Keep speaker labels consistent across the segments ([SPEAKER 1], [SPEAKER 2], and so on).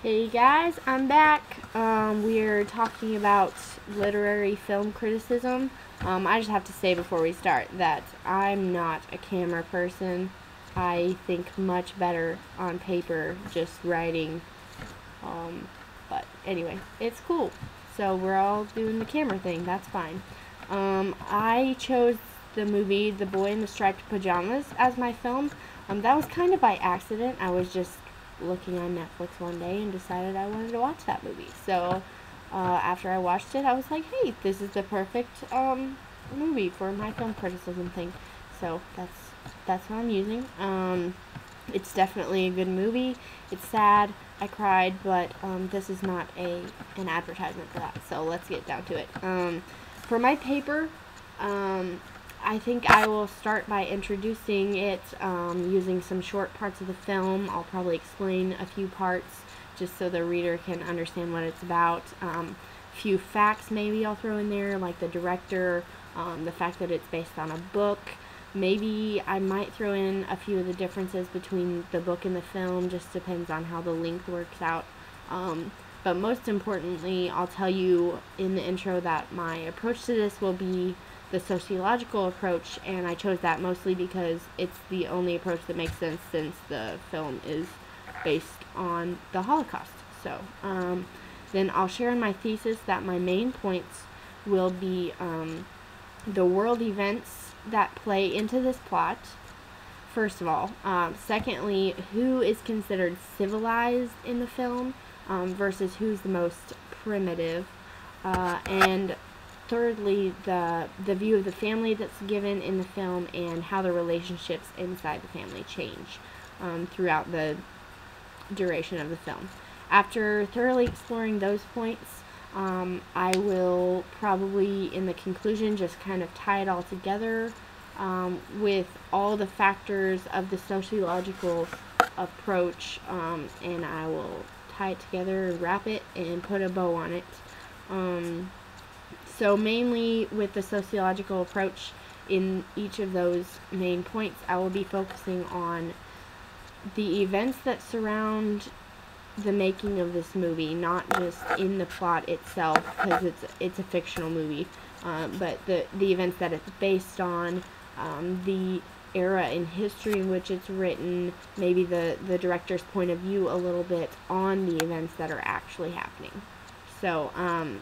[SPEAKER 1] Hey guys, I'm back. We're talking about literary film criticism. I just have to say before we start that I'm not a camera person. I think much better on paper, just writing. But anyway, it's cool. So we're all doing the camera thing. That's fine. I chose the movie The Boy in the Striped Pajamas as my film. That was kind of by accident. I was just looking on Netflix one day and decided I wanted to watch that movie. So after I watched it, I was like, hey, this is the perfect movie for my film criticism thing. So that's what I'm using. It's definitely a good movie. It's sad. I cried, but this is not an advertisement for that. So let's get down to it. For my paper, I think I will start by introducing it using some short parts of the film. I'll probably explain a few parts just so the reader can understand what it's about. Few facts maybe I'll throw in there, like the director, the fact that it's based on a book. Maybe I might throw in a few of the differences between the book and the film, just depends on how the length works out. But most importantly, I'll tell you in the intro that my approach to this will be the sociological approach, and I chose that mostly because it's the only approach that makes sense since the film is based on the Holocaust. So then I'll share in my thesis that my main points will be the world events that play into this plot, first of all. Secondly, who is considered civilized in the film versus who's the most primitive, and thirdly, the view of the family that's given in the film and how the relationships inside the family change throughout the duration of the film. After thoroughly exploring those points, I will probably, in the conclusion, just kind of tie it all together with all the factors of the sociological approach, and I will tie it together, wrap it, and put a bow on it. So mainly with the sociological approach in each of those main points, I will be focusing on the events that surround the making of this movie, not just in the plot itself, because it's a fictional movie, but the events that it's based on, the era in history in which it's written, maybe the director's point of view a little bit on the events that are actually happening. So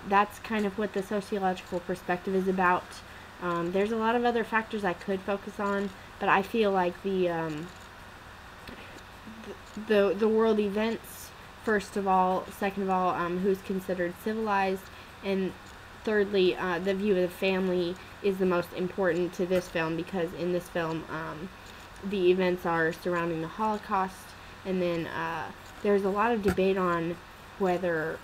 [SPEAKER 1] that's kind of what the sociological perspective is about. There's a lot of other factors I could focus on, but I feel like the world events, first of all, second of all, who's considered civilized, and thirdly, the view of the family is the most important to this film, because in this film, the events are surrounding the Holocaust, and then there's a lot of debate on whether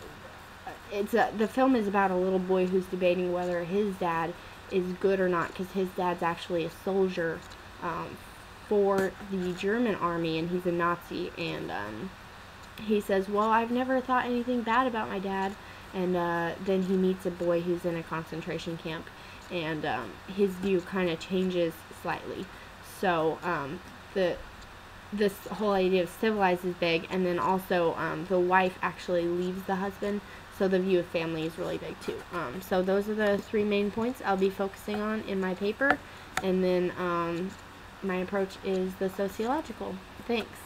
[SPEAKER 1] the film is about a little boy who's debating whether his dad is good or not, because his dad's actually a soldier for the German army, and he's a Nazi, and he says, well, I've never thought anything bad about my dad, and then he meets a boy who's in a concentration camp, and his view kind of changes slightly. So this whole idea of civilized is big, and then also the wife actually leaves the husband, so the view of family is really big too. So those are the three main points I'll be focusing on in my paper, and then my approach is the sociological. Thanks.